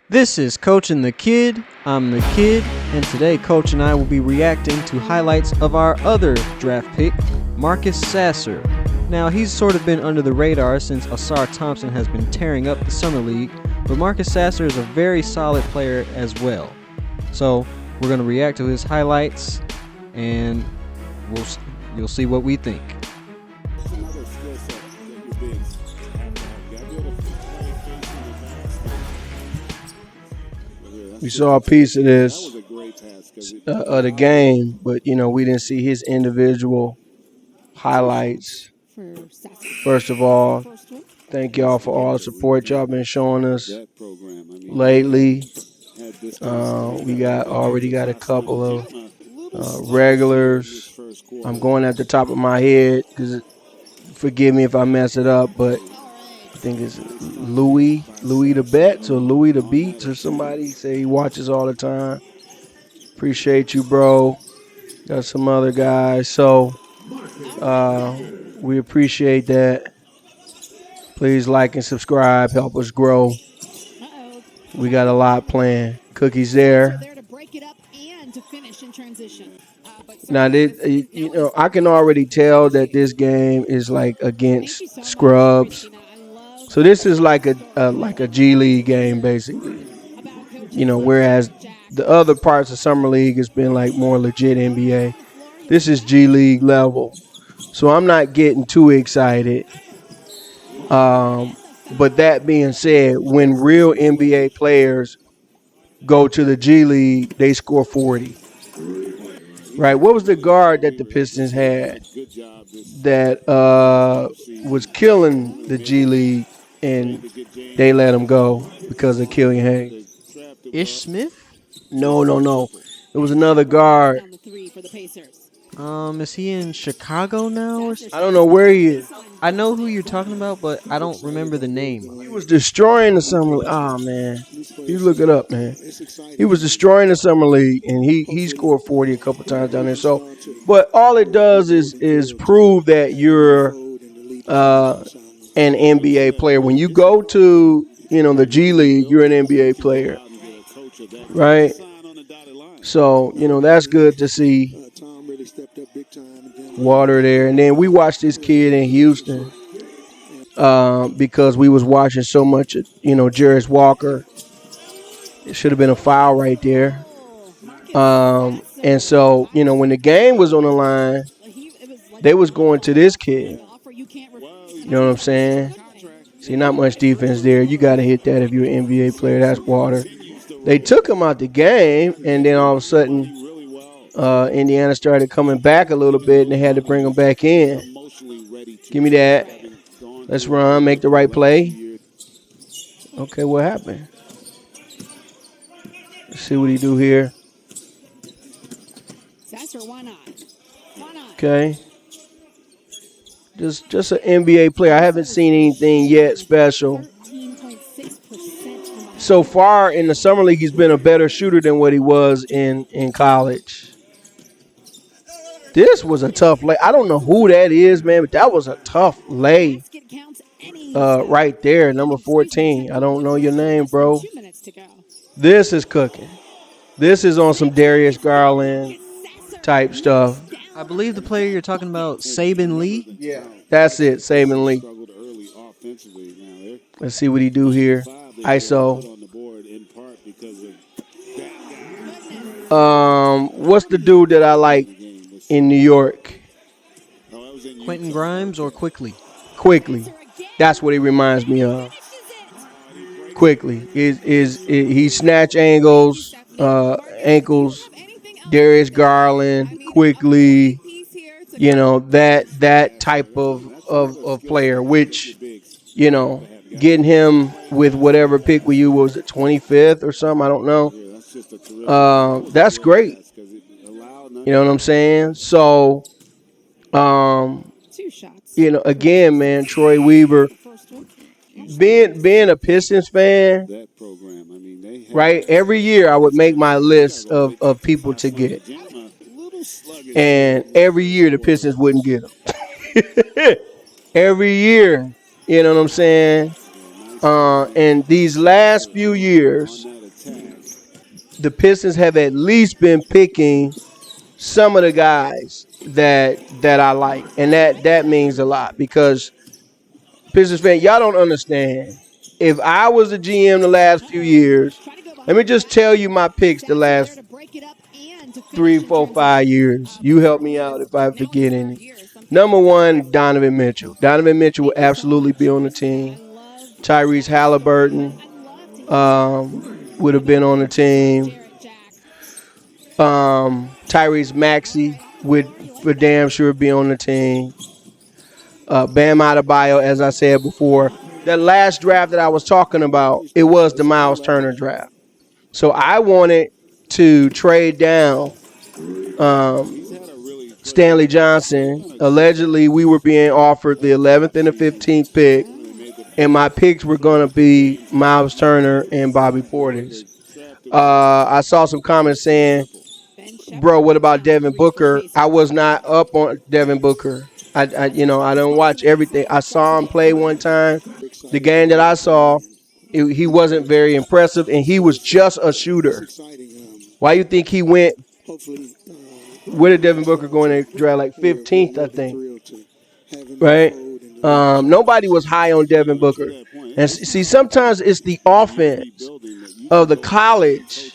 This is Coach and the Kid. I'm the Kid, and today Coach and I will be reacting to highlights of our other draft pick, Marcus Sasser. Now, he's sort of been under the radar since Asar Thompson has been tearing up the Summer League, but Marcus Sasser is a very solid player as well. So, we're going to react to his highlights, and you'll see what we think. We saw a piece of this of the game, but we didn't see his individual highlights. First of all, thank y'all for all the support y'all been showing us lately. We already got a couple of regulars. I'm going at the top of my head because forgive me if I mess it up, but I think it's Louis the Bets or Louis the Beats or somebody say he watches all the time. Appreciate you, bro. Got some other guys. So we appreciate that. Please like and subscribe. Help us grow. We got a lot planned. Cookies there. Now, I can already tell that this game is like against scrubs. So this is like a G League game, basically. Whereas the other parts of Summer League has been like more legit NBA. This is G League level. So I'm not getting too excited. But that being said, when real NBA players go to the G League, they score 40. Right? What was the guard that the Pistons had that was killing the G League and they let him go because of Killian Hayes? Ish Smith? No. It was another guard. Is he in Chicago now? Or I don't know where he is. I know who you're talking about, but I don't remember the name. He was destroying the Summer League. Oh, man. You look it up, man. He was destroying the Summer League, and he scored 40 a couple times down there. So, but all it does is prove that you're an NBA player. When you go to, the G League, you're an NBA player, right? So, that's good to see. Water there. And then we watched this kid in Houston because we was watching so much, Jarris Walker. It should have been a foul right there. And so, when the game was on the line, they was going to this kid. You know what I'm saying? See, not much defense there. You got to hit that if you're an NBA player. That's water. They took him out the game, and then all of a sudden, Indiana started coming back a little bit, and they had to bring him back in. Give me that. Let's run, make the right play. Okay, what happened? Let's see what he do here. Okay. Just an NBA player. I haven't seen anything yet special. So far in the Summer League, he's been a better shooter than what he was in college. This was a tough lay. I don't know who that is, man, but that was a tough lay right there, number 14. I don't know your name, bro. This is cooking. This is on some Darius Garland type stuff. I believe the player you're talking about, Saban Lee? Yeah. That's it, Saban Lee. Let's see what he do here. ISO. What's the dude that I like in New York? Quentin Grimes or Quickly? Quickly. That's what he reminds me of. Quickly. He snatch ankles, Darius Garland, Quickly, that type of player, which, getting him with whatever pick we use, was it 25th or something? I don't know. That's great. You know what I'm saying? So, again, man, Troy Weaver, being a Pistons fan, right? Every year I would make my list of people to get. And every year the Pistons wouldn't get them. Every year, you know what I'm saying? And these last few years, the Pistons have at least been picking some of the guys that I like, and that means a lot because Pistons fan, y'all don't understand. If I was a GM the last few years, let me just tell you my picks the last 3, 4, 5 years. You help me out if I forget any. Number one, Donovan Mitchell. Donovan Mitchell will absolutely be on the team. Tyrese Halliburton would have been on the team. Tyrese Maxey would for damn sure be on the team. Bam Adebayo, as I said before. That last draft that I was talking about, it was the Miles Turner draft. So I wanted to trade down Stanley Johnson. Allegedly, we were being offered the 11th and the 15th pick, and my picks were going to be Miles Turner and Bobby Portis. I saw some comments saying, bro, what about Devin Booker? I was not up on Devin Booker. I don't watch everything. I saw him play one time. The game that I saw, he wasn't very impressive, and he was just a shooter. Why you think he went? Where did Devin Booker go in the draft? Like 15th, I think. Right? Nobody was high on Devin Booker. And see, sometimes it's the offense of the college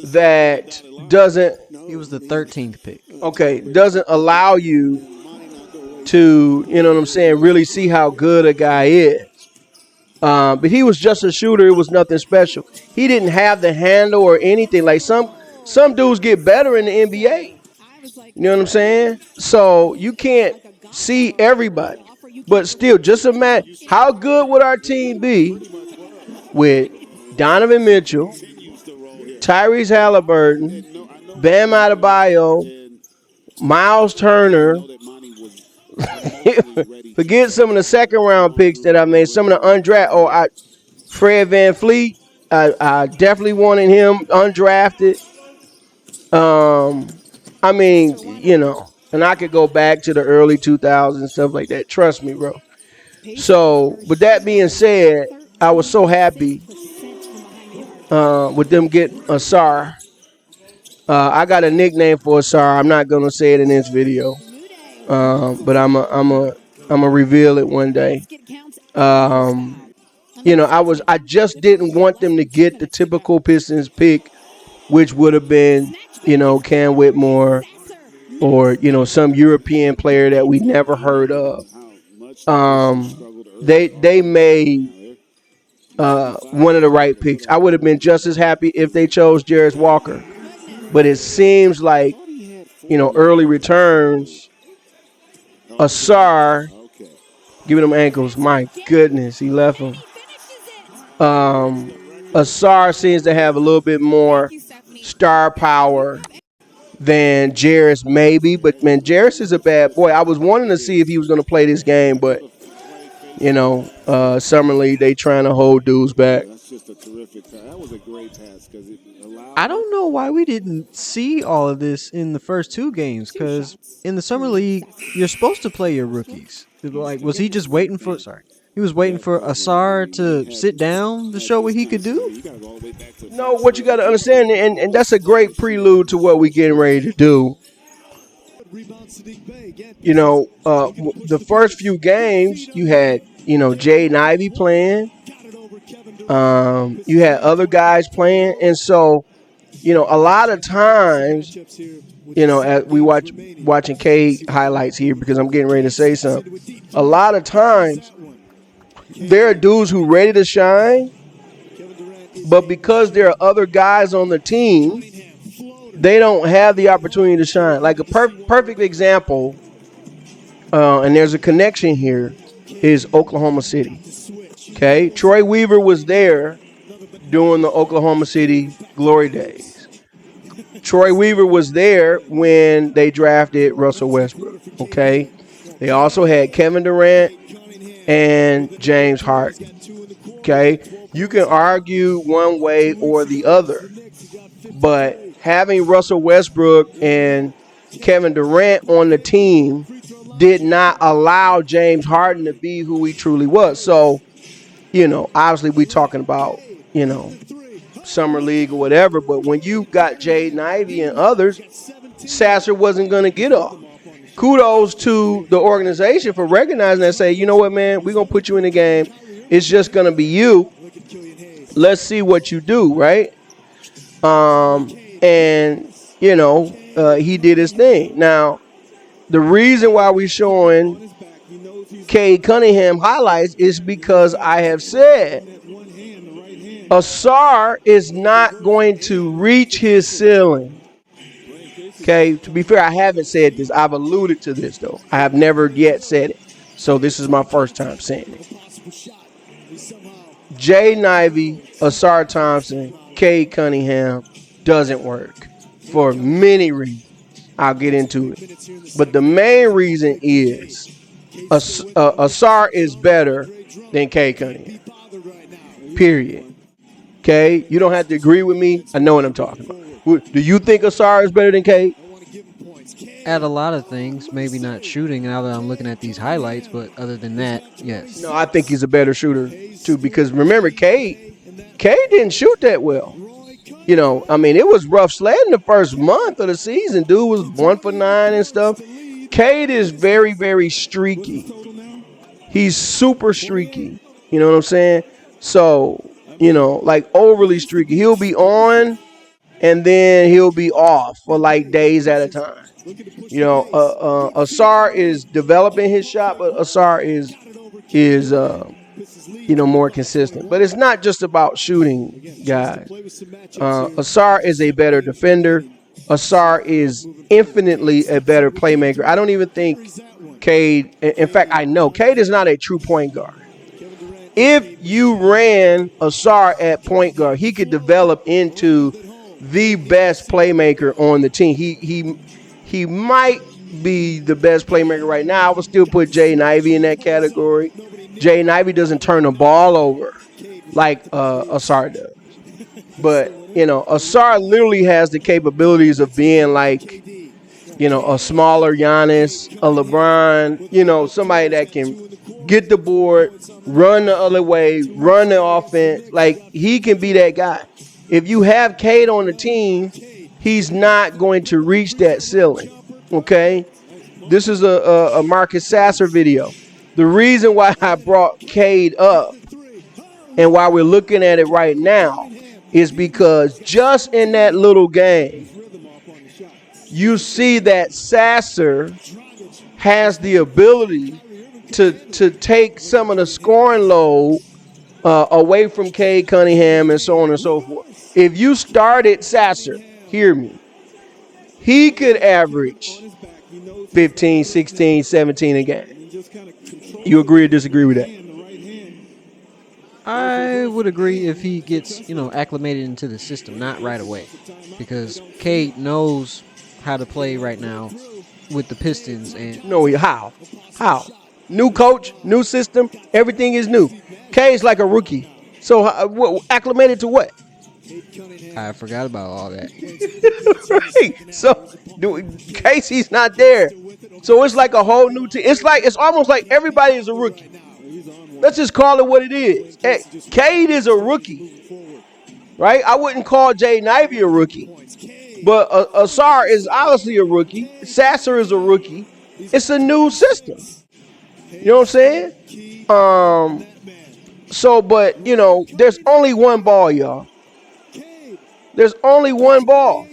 that doesn't. He was the 13th pick. Okay, doesn't allow you to, you know what I'm saying, really see how good a guy is. But he was just a shooter. It was nothing special. He didn't have the handle or anything. Like some dudes get better in the NBA. You know what I'm saying? So you can't see everybody. But still, just imagine how good would our team be with Donovan Mitchell, Tyrese Halliburton, Bam Adebayo, Miles Turner. Forget some of the second round picks that I made. Some of the undrafted. Fred VanVleet. I definitely wanted him undrafted. I mean, you know, and I could go back to the early 2000s and stuff like that. Trust me, bro. So, with that being said, I was so happy with them getting Asar. I got a nickname for Asar. I'm not gonna say it in this video, but I'm a reveal it one day. You know, I just didn't want them to get the typical Pistons pick, which would have been, you know, Cam Whitmore or, you know, some European player that we never heard of. They made one of the right picks. I would have been just as happy if they chose Jarris Walker. But it seems like, you know, early returns, Asar giving them ankles. My goodness, he left him. Asar seems to have a little bit more star power than Jarris maybe. But, man, Jarris is a bad boy. I was wanting to see if he was going to play this game, but, you know, Summer League, they trying to hold dudes back. I don't know why we didn't see all of this in the first two games, because in the Summer League, you're supposed to play your rookies. Like, was he just waiting for... Sorry. He was waiting for Asar to sit down to show what he could do? No, what you got to understand, and that's a great prelude to what we're getting ready to do. You know, the first few games, you had, you know, Jaden and Ivey playing. You had other guys playing. And so, you know, a lot of times, you know, as we watching Cade highlights here because I'm getting ready to say something. A lot of times, there are dudes who ready to shine, but because there are other guys on the team, they don't have the opportunity to shine. Like a perfect example, and there's a connection here, is Oklahoma City. Okay, Troy Weaver was there during the Oklahoma City glory days. Troy Weaver was there when they drafted Russell Westbrook. Okay, they also had Kevin Durant and James Harden. Okay, you can argue one way or the other, but having Russell Westbrook and Kevin Durant on the team did not allow James Harden to be who he truly was. So, you know, obviously we're talking about, you know, summer league or whatever. But when you got Jaden, Ivey, and others, Sasser wasn't going to get off. Kudos to the organization for recognizing that. Say, you know what, man, we're going to put you in the game. It's just going to be you. Let's see what you do, right? And, he did his thing. Now, the reason why we're showing Cade Cunningham highlights is because I have said Asar is not going to reach his ceiling. Okay, to be fair, I haven't said this. I've alluded to this, though. I have never yet said it. So this is my first time saying it. Jaden Ivey, Asar Thompson, Cade Cunningham doesn't work for many reasons. I'll get into it. But the main reason is Asar is better than Cade Cunningham. Period. Okay? You don't have to agree with me. I know what I'm talking about. Do you think Asar is better than Cade? At a lot of things, maybe not shooting now that I'm looking at these highlights, but other than that, yes. No, I think he's a better shooter, too, because remember, Cade didn't shoot that well. It was rough sledding the first month of the season. Dude was 1 for 9 and stuff. Cade is very, very streaky. He's super streaky. You know what I'm saying? So, like overly streaky. He'll be on and then he'll be off for like days at a time. Asar is developing his shot, but Asar is more consistent. But it's not just about shooting, guys. Asar is a better defender. Asar is infinitely a better playmaker. I don't even think Cade, in fact, I know Cade is not a true point guard. If you ran Asar at point guard, he could develop into the best playmaker on the team. He might be the best playmaker right now. I would still put Jaden Ivey in that category. Jaden Ivey doesn't turn the ball over like Asar does. But, Asar literally has the capabilities of being like, a smaller Giannis, a LeBron, somebody that can get the board, run the other way, run the offense. Like, he can be that guy. If you have Cade on the team, he's not going to reach that ceiling, okay? This is a Marcus Sasser video. The reason why I brought Cade up and why we're looking at it right now is because just in that little game, you see that Sasser has the ability to take some of the scoring load away from Cade Cunningham and so on and so forth. If you started Sasser, hear me, he could average 15, 16, 17 a game. You agree or disagree with that? I would agree if he gets, acclimated into the system, not right away. Because Cade knows how to play right now with the Pistons. And no, how? New coach, new system, everything is new. Cade's like a rookie. So acclimated to what? I forgot about all that. Right. So Casey's not there. So it's like a whole new team. It's almost like everybody is a rookie. Let's just call it what it is. Hey, Cade is a rookie. Right? I wouldn't call Jaden Ivey a rookie. But Asar is obviously a rookie. Sasser is a rookie. It's a new system. You know what I'm saying? There's only one ball, y'all. There's only one ball.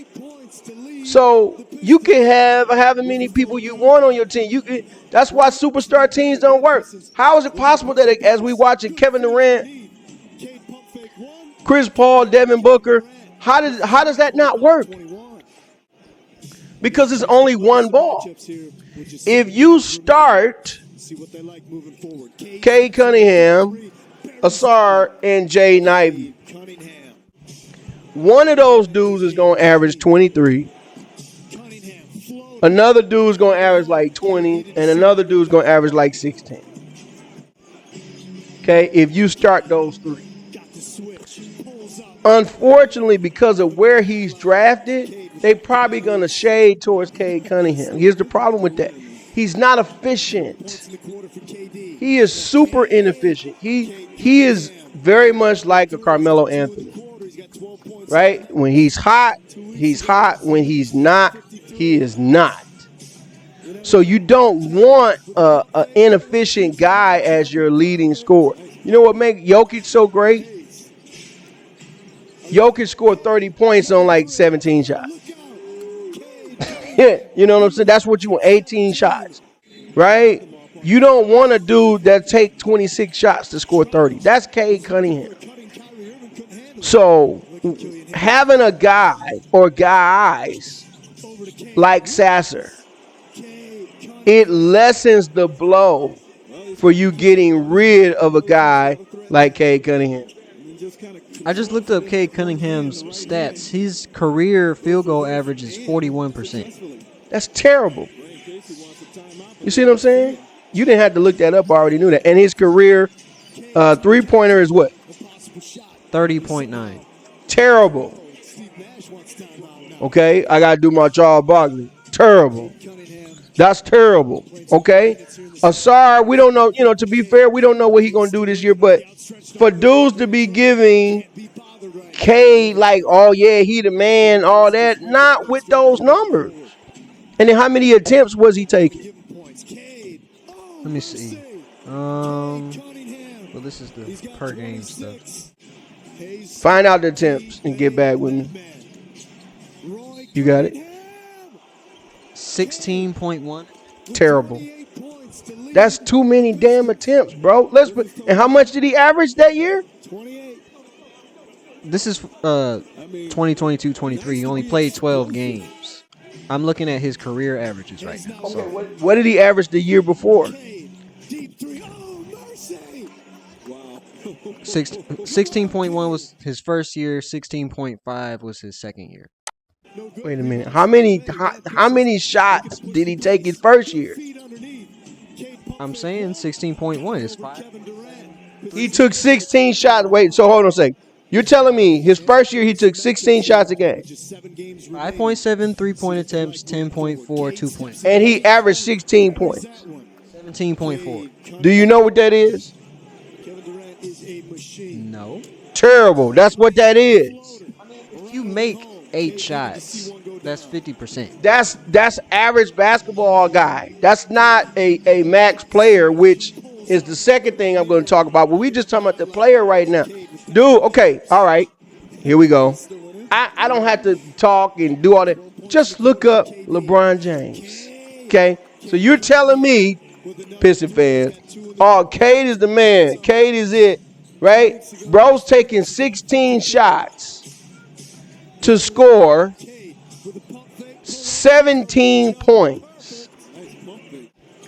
So you can have however many people you want on your team. That's why superstar teams don't work. How is it possible that as we watch it, Kevin Durant, Chris Paul, Devin Booker, how does that not work? Because it's only one ball. If you start Cade Cunningham, Asar, and Jaden Ivey, one of those dudes is going to average 23. Another dude's going to average like 20. And another dude's going to average like 16. Okay, if you start those three. Unfortunately, because of where he's drafted, they probably going to shade towards Cade Cunningham. Here's the problem with that. He's not efficient. He is super inefficient. He is very much like a Carmelo Anthony. right? When he's hot, he's hot. When he's not, he is not. So you don't want an inefficient guy as your leading scorer. You know what makes Jokic so great? Jokic scored 30 points on like 17 shots. You know what I'm saying? That's what you want, 18 shots, right? You don't want a dude that take 26 shots to score 30. That's Cade Cunningham. So having a guy or guys like Sasser, it lessens the blow for you getting rid of a guy like Cade Cunningham. I just looked up Cade Cunningham's stats. His career field goal average is 41%. That's terrible. You see what I'm saying? You didn't have to look that up. I already knew that. And his career three-pointer is what? 30.9. Terrible. Okay? I got to do my Charles Barkley. Terrible. That's terrible. Okay? Asar, we don't know, to be fair, we don't know what he's going to do this year, but for dudes to be giving Cade like, oh, yeah, he the man, all that, not with those numbers. And then how many attempts was he taking? Let me see. Well, this is the per game stuff. Find out the attempts and get back with me. You got it? 16.1. Terrible. That's too many damn attempts, bro. And how much did he average that year? This is 2022-23. He only played 12 games. I'm looking at his career averages right now. Okay, what did he average the year before? 16.1 was his first year. 16.5 was his second year. Wait a minute. How many shots did he take his first year? I'm saying 16.1 is 5. He took 16 shots. Wait, so hold on a second. You're telling me his first year he took 16 shots a game? 5.7 3-point attempts, 10.4 2 points. And he averaged 16 points. 17.4. Do you know what that is? No. Terrible. That's what that is. If you make 8 shots, that's 50%. That's average basketball guy. That's not a max player, which is the second thing I'm going to talk about. But we just talking about the player right now. Dude, okay, all right. Here we go. I don't have to talk and do all that. Just look up LeBron James. Okay? So you're telling me, Piston fans, oh, Cade is the man. Cade is it. Right? Bro's taking 16 shots to score 17 points.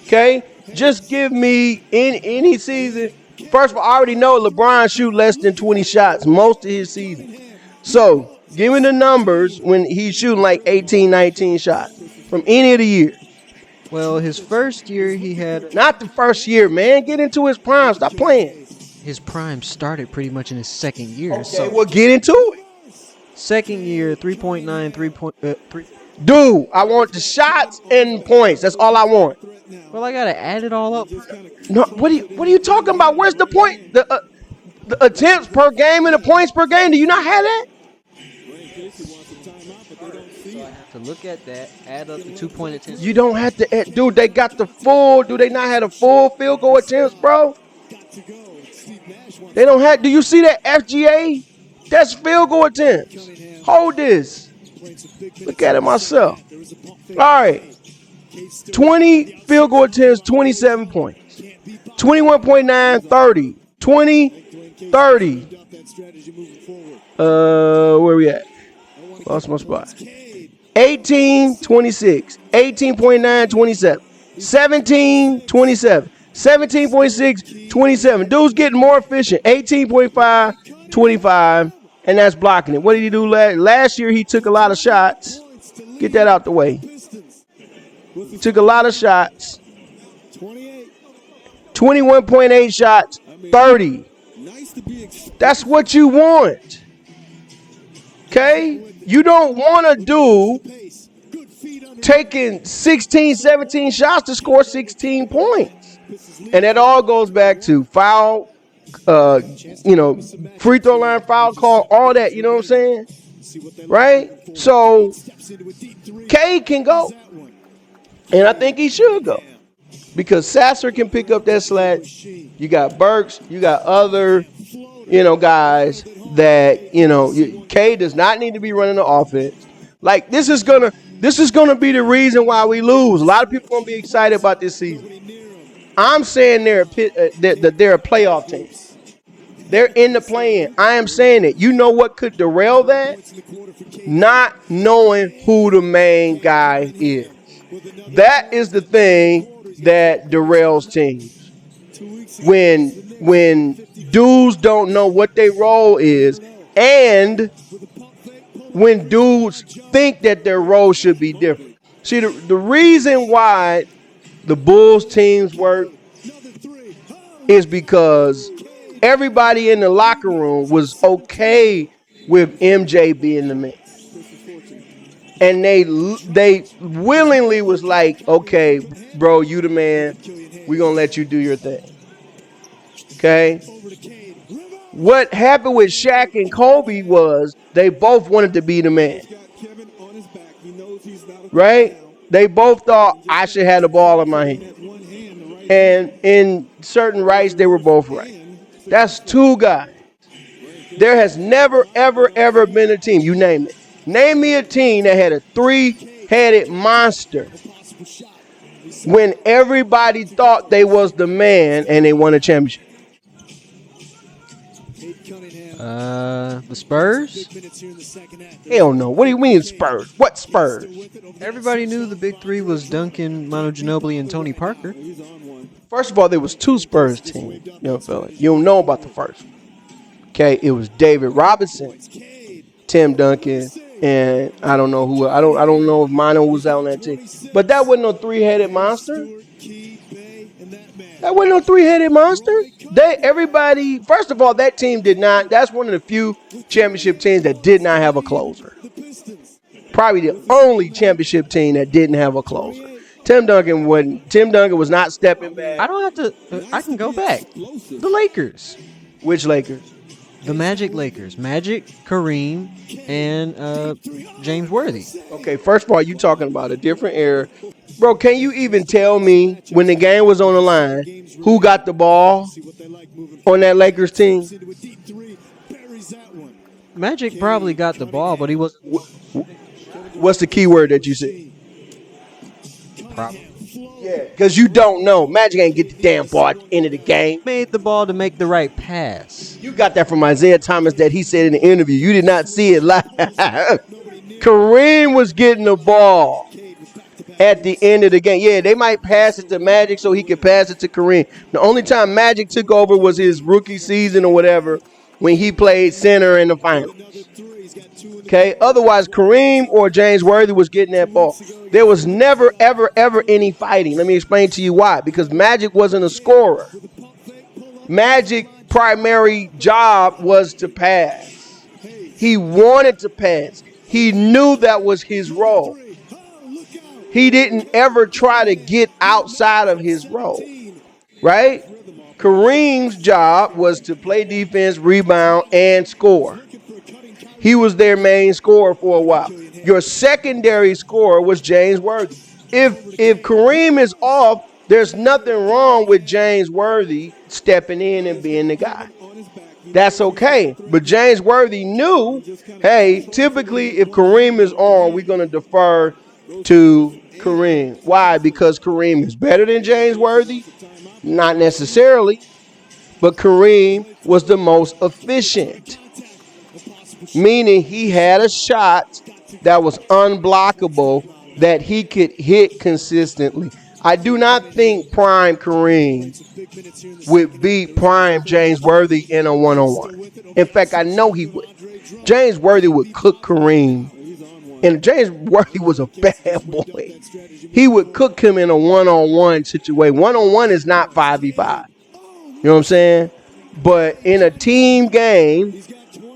Okay? Just give me in any season. First of all, I already know LeBron shoot less than 20 shots most of his season. So, give me the numbers when he's shooting like 18, 19 shots from any of the years. Well, his first year he had... Not the first year, man. Get into his prime. Stop playing. His prime started pretty much in his second year. Okay, so well, get into it. Second year, 3.9, 3. Dude, I want the shots and points. That's all I want. Well, I gotta add it all up. No, what are you talking about? Where's the point? The attempts per game and the points per game. Do you not have that? So I have to look at that, add up the 2-point attempts. You don't have to add, dude. They got the full. Do they not have the full field goal attempts, bro? They don't have. Do you see that FGA? That's field goal attempts. Hold this. Look at it myself. All right. 20 field goal attempts, 27 points. 21.9, 30. 20, 30. Where we at? Lost my spot. 18, 26. 18.9, 27. 17, 27. 17.6, 27. Dude's getting more efficient. 18.5, 25. And that's blocking it. What did he do last year? He took a lot of shots. Get that out the way. He took a lot of shots. 21.8 shots, 30. That's what you want. Okay? You don't want to do taking 16, 17 shots to score 16 points. And that all goes back to foul, free throw line foul call, all that, you know what I'm saying? right? So Cade can go, and I think he should go because Sasser can pick up that slack. You got Burks, you got other, guys that Cade does not need to be running the offense. Like this is gonna be the reason why we lose. A lot of people gonna be excited about this season. I'm saying they're a playoff team. They're in the play-in. I am saying it. You know what could derail that? Not knowing who the main guy is. That is the thing that derails teams. When dudes don't know what their role is, and when dudes think that their role should be different. See, the reason why the Bulls teams work is because everybody in the locker room was okay with MJ being the man. And they willingly was like, okay, bro, you the man. We're going to let you do your thing. Okay? What happened with Shaq and Kobe was they both wanted to be the man. Right? They both thought I should have the ball in my hand. And in certain rights, they were both right. That's two guys. There has never, ever, ever been a team, you name it. Name me a team that had a three-headed monster when everybody thought they was the man and they won a championship. The Spurs? Hell no. What do you mean Spurs? What Spurs? Everybody knew the big three was Duncan, Manu Ginobili, and Tony Parker. First of all, there was two Spurs teams, fella. You don't know about the first one. Okay, it was David Robinson, Tim Duncan, and I don't know who. I don't know if Manu was out on that team. But that wasn't no three-headed monster. That wasn't no three-headed monster. Everybody, first of all, that team did not. That's one of the few championship teams that did not have a closer. Probably the only championship team that didn't have a closer. Tim Duncan was not stepping back. I don't have to. I can go back. The Lakers. Which Lakers? The Magic Lakers. Magic, Kareem, and James Worthy. Okay, first of all, you talking about a different era. Bro, can you even tell me when the game was on the line who got the ball on that Lakers team? Magic probably got the ball, but he was. What's the key word that you said? Probably. Yeah, because you don't know. Magic ain't get the damn ball at the end of the game. Made the ball to make the right pass. You got that from Isaiah Thomas that he said in the interview. You did not see it live. Kareem was getting the ball at the end of the game. Yeah, they might pass it to Magic so he could pass it to Kareem. The only time Magic took over was his rookie season or whatever when he played center in the finals. Okay, otherwise Kareem or James Worthy was getting that ball. There was never, ever, ever any fighting. Let me explain to you why. Because Magic wasn't a scorer. Magic's primary job was to pass. He wanted to pass. He knew that was his role. He didn't ever try to get outside of his role, right? Kareem's job was to play defense, rebound, and score. He was their main scorer for a while. Your secondary scorer was James Worthy. If Kareem is off, there's nothing wrong with James Worthy stepping in and being the guy. That's okay. But James Worthy knew, hey, typically if Kareem is on, we're going to defer to Kareem. Why? Because Kareem is better than James Worthy? Not necessarily. But Kareem was the most efficient. Meaning he had a shot that was unblockable that he could hit consistently. I do not think prime Kareem would beat prime James Worthy in a one-on-one. In fact, I know he would. James Worthy would cook Kareem. And James Worthy was a bad boy. He would cook him in a one-on-one situation. One-on-one is not 5v5. You know what I'm saying? But in a team game,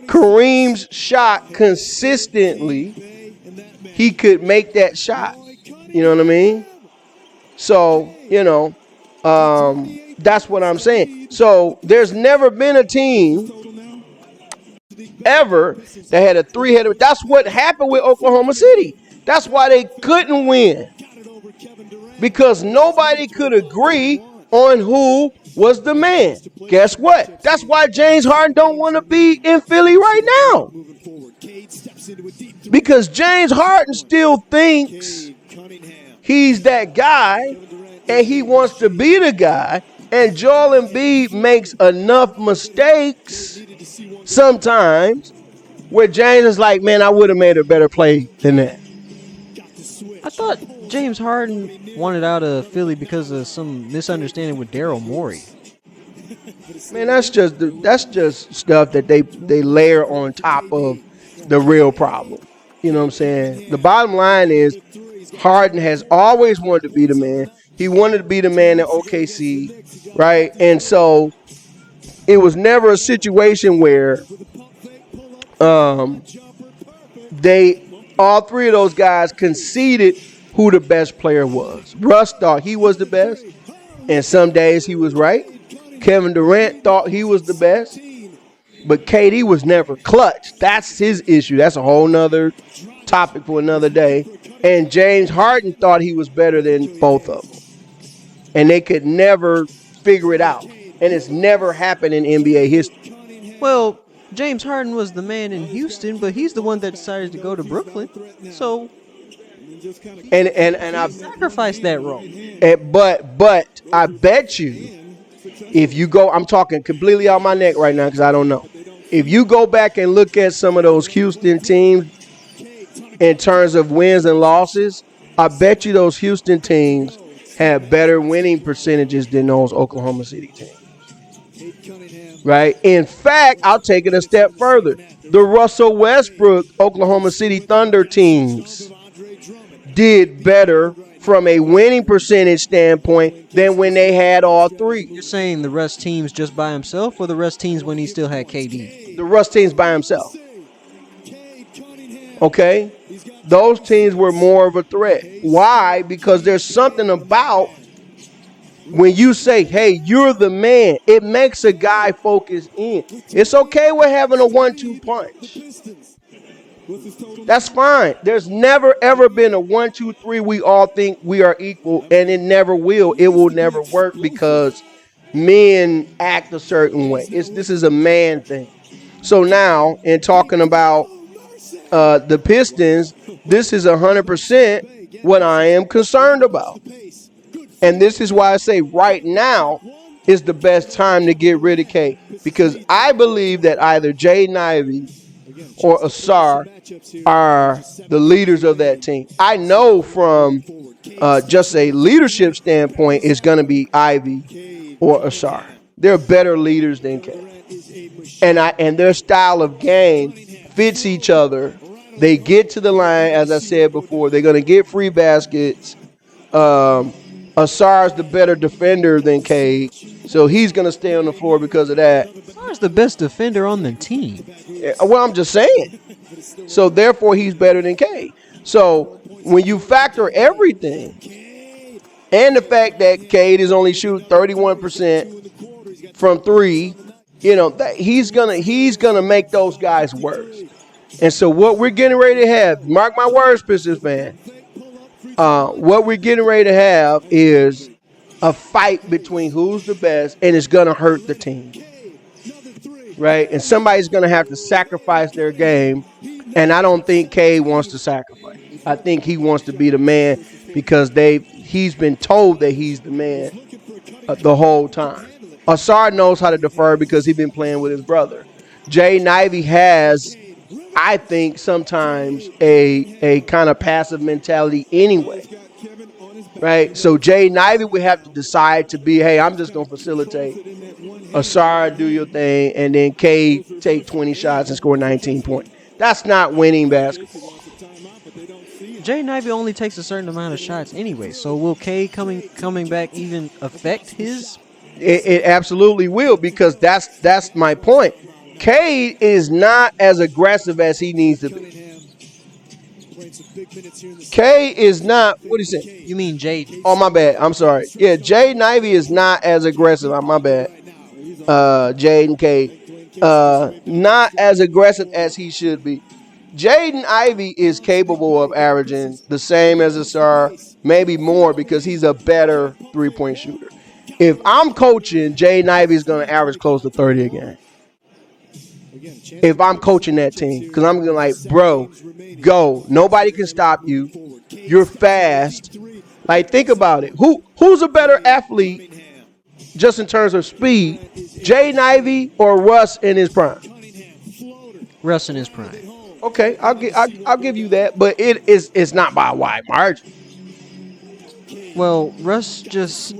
Kareem's shot consistently, he could make that shot. You know what I mean? So, that's what I'm saying. So there's never been a team ever that had a three-headed. That's what happened with Oklahoma City. That's why they couldn't win. Because nobody could agree on who was the man. Guess what? That's why James Harden don't want to be in Philly right now. Because James Harden still thinks he's that guy and he wants to be the guy. And Joel Embiid makes enough mistakes sometimes where James is like, man, I would have made a better play than that. I thought James Harden wanted out of Philly because of some misunderstanding with Daryl Morey. Man, that's just stuff that they layer on top of the real problem. You know what I'm saying? The bottom line is Harden has always wanted to be the man. He wanted to be the man at OKC, right? And so it was never a situation where all three of those guys conceded who the best player was. Russ thought he was the best, and some days he was right. Kevin Durant thought he was the best, but KD was never clutch. That's his issue. That's a whole nother topic for another day. And James Harden thought he was better than both of them. And they could never figure it out. And it's never happened in NBA history. Well, James Harden was the man in Houston, but he's the one that decided to go to Brooklyn. So and I've sacrificed that role. But I bet you if you go, I'm talking completely out my neck right now because I don't know. If you go back and look at some of those Houston teams in terms of wins and losses, I bet you those Houston teams have better winning percentages than those Oklahoma City teams. Right? In fact, I'll take it a step further. The Russell Westbrook Oklahoma City Thunder teams did better from a winning percentage standpoint than when they had all three. You're saying the Russ teams just by himself or the Russ teams when he still had KD? The Russ teams by himself. Okay? Those teams were more of a threat. Why? Because there's something about when you say, hey, you're the man, it makes a guy focus in. It's okay with having a 1-2 punch. That's fine. There's never, ever been a 1-2-3 we all think we are equal, and it never will. It will never work because men act a certain way. This is a man thing. So now, in talking about the Pistons, this is 100% what I am concerned about. And this is why I say right now is the best time to get rid of Cade. Because I believe that either Jaden Ivey or Asar are the leaders of that team. I know from just a leadership standpoint, it's going to be Ivey or Asar. They're better leaders than Cade. And their style of game fits each other. They get to the line, as I said before. They're going to get free baskets. Asar's the better defender than Cade, so he's going to stay on the floor because of that. Asar's the best defender on the team. Well, I'm just saying. So, therefore, he's better than Cade. So, when you factor everything and the fact that Cade is only shooting 31% from three, you know, that he's gonna make those guys worse. And so what we're getting ready to have, mark my words, Pistons fan, what we're getting ready to have is a fight between who's the best, and it's going to hurt the team. Right? And somebody's going to have to sacrifice their game, and I don't think Cade wants to sacrifice. I think he wants to be the man because he's been told that he's the man the whole time. Asar knows how to defer because he's been playing with his brother. Jaden Ivey has, I think, sometimes a kind of passive mentality anyway, right? So Jaden Ivey would have to decide to be, hey, I'm just going to facilitate. Asar, do your thing, and then Cade take 20 shots and score 19 points. That's not winning basketball. Jaden Ivey only takes a certain amount of shots anyway, so will Cade coming back even affect his? It absolutely will, because that's my point. Cade is not as aggressive as he needs to be. Cade is not. What is it? You mean Jaden? Oh, my bad. I'm sorry. Yeah, Jaden Ivey is not as aggressive. My bad. Jaden Cade. not as aggressive as he should be. Jaden Ivey is capable of averaging the same as Asar, maybe more because he's a better three-point shooter. If I'm coaching, Jaden Ivey is going to average close to 30 a game. If I'm coaching that team, because I'm going to like, bro, go. Nobody can stop you. You're fast. Like, think about it. Who's a better athlete just in terms of speed, Jaden Ivey or Russ in his prime? Russ in his prime. Okay, I'll give you that, but it's not by a wide margin. Well, Russ just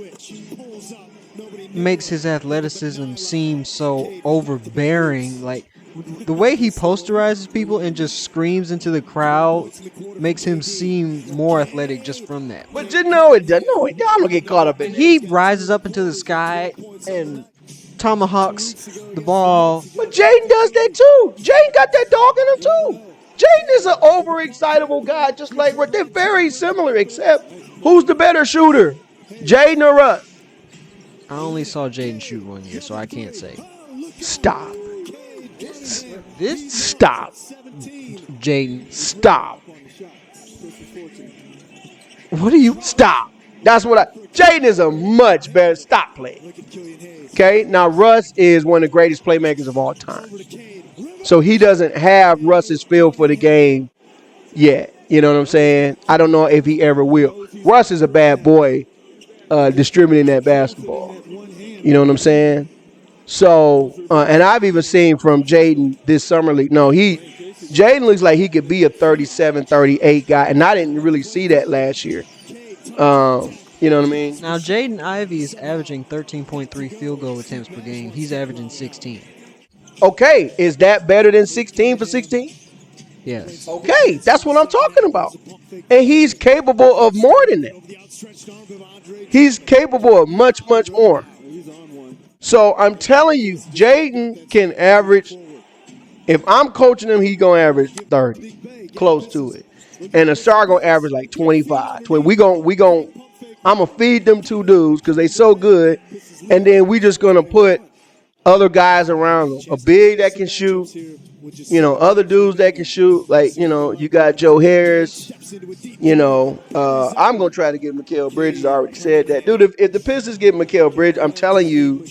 makes his athleticism seem so overbearing. Like, the way he posterizes people and just screams into the crowd makes him seem more athletic just from that. But you know it doesn't. No, I don't get caught up in it. He rises up into the sky and tomahawks the ball. But Jaden does that too. Jaden got that dog in him too. Jaden is an overexcitable guy, just like Russ. They're very similar, except who's the better shooter, Jaden or Russ? I only saw Jaden shoot one year, so I can't say. Stop. This Stop. Jaden. Stop. What are you? Stop. That's what Jaden is a much better. Stop playing. Okay? Now, Russ is one of the greatest playmakers of all time. So he doesn't have Russ's feel for the game yet. You know what I'm saying? I don't know if he ever will. Russ is a bad boy distributing that basketball. You know what I'm saying? So, and I've even seen from Jaden this summer league. No, Jaden looks like he could be a 37, 38 guy, and I didn't really see that last year. You know what I mean? Now, Jaden Ivey is averaging 13.3 field goal attempts per game. He's averaging 16. Okay, is that better than 16 for 16? Yes. Okay, that's what I'm talking about. And he's capable of more than that. He's capable of much, much more. So I'm telling you, Jaden can average. If I'm coaching him, he's going to average 30, close to it. And Asar going to average like 25. I'm going to feed them two dudes because they so good. And then we just going to put other guys around them. A big that can shoot, other dudes that can shoot. Like, you got Joe Harris. I'm going to try to get Mikal Bridges. I already said that. Dude, if the Pistons get Mikal Bridges, I'm telling you,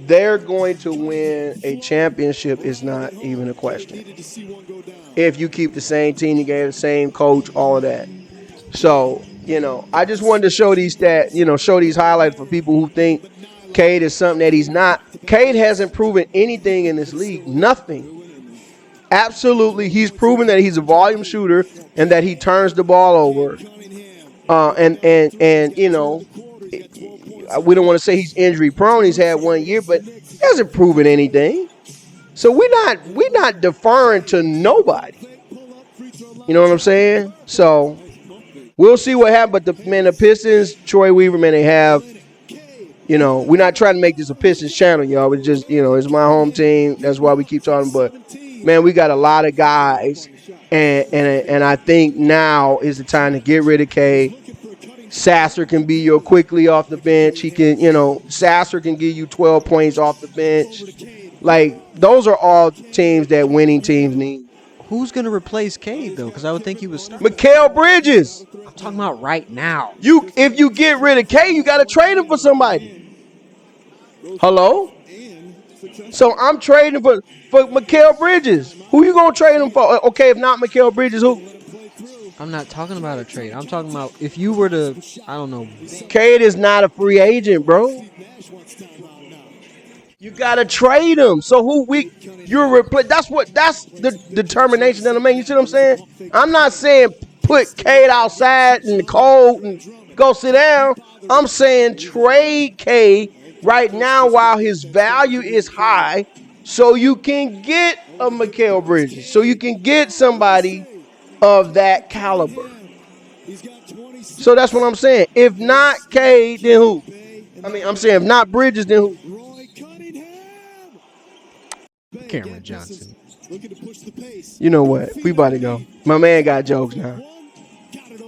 they're going to win a championship is not even a question. If you keep the same team, you get the same coach, all of that. So, I just wanted to show these show these highlights for people who think Cade is something that he's not. Cade hasn't proven anything in this league. Nothing. Absolutely. He's proven that he's a volume shooter and that he turns the ball over. We don't want to say he's injury prone. He's had 1 year, but he hasn't proven anything. So we're not deferring to nobody. You know what I'm saying? So we'll see what happens. But the Pistons, Troy Weaver, man, they have. We're not trying to make this a Pistons channel, y'all. It's just, it's my home team. That's why we keep talking. But, man, we got a lot of guys. And I think now is the time to get rid of Cade. Sasser can be your quickly off the bench. He can, Sasser can give you 12 points off the bench. Like, those are all teams that winning teams need. Who's going to replace Cade, though? Because I would think he was Mikal Bridges. I'm talking about right now. If you get rid of Cade, you got to trade him for somebody. Hello? So I'm trading for Mikal Bridges. Who you going to trade him for? Okay, if not Mikal Bridges, who? I'm not talking about a trade. I'm talking about if you were to, I don't know. Cade is not a free agent, bro. You got to trade him. So you're replace. That's the determination that I'm making. You see what I'm saying? I'm not saying put Cade outside in the cold and go sit down. I'm saying trade Cade right now while his value is high so you can get a Mikal Bridges. So you can get somebody of that caliber. So that's what I'm saying. If not Cade, then who? I'm saying if not Bridges, then who? Cameron Johnson. You know what? We about to go. My man got jokes now.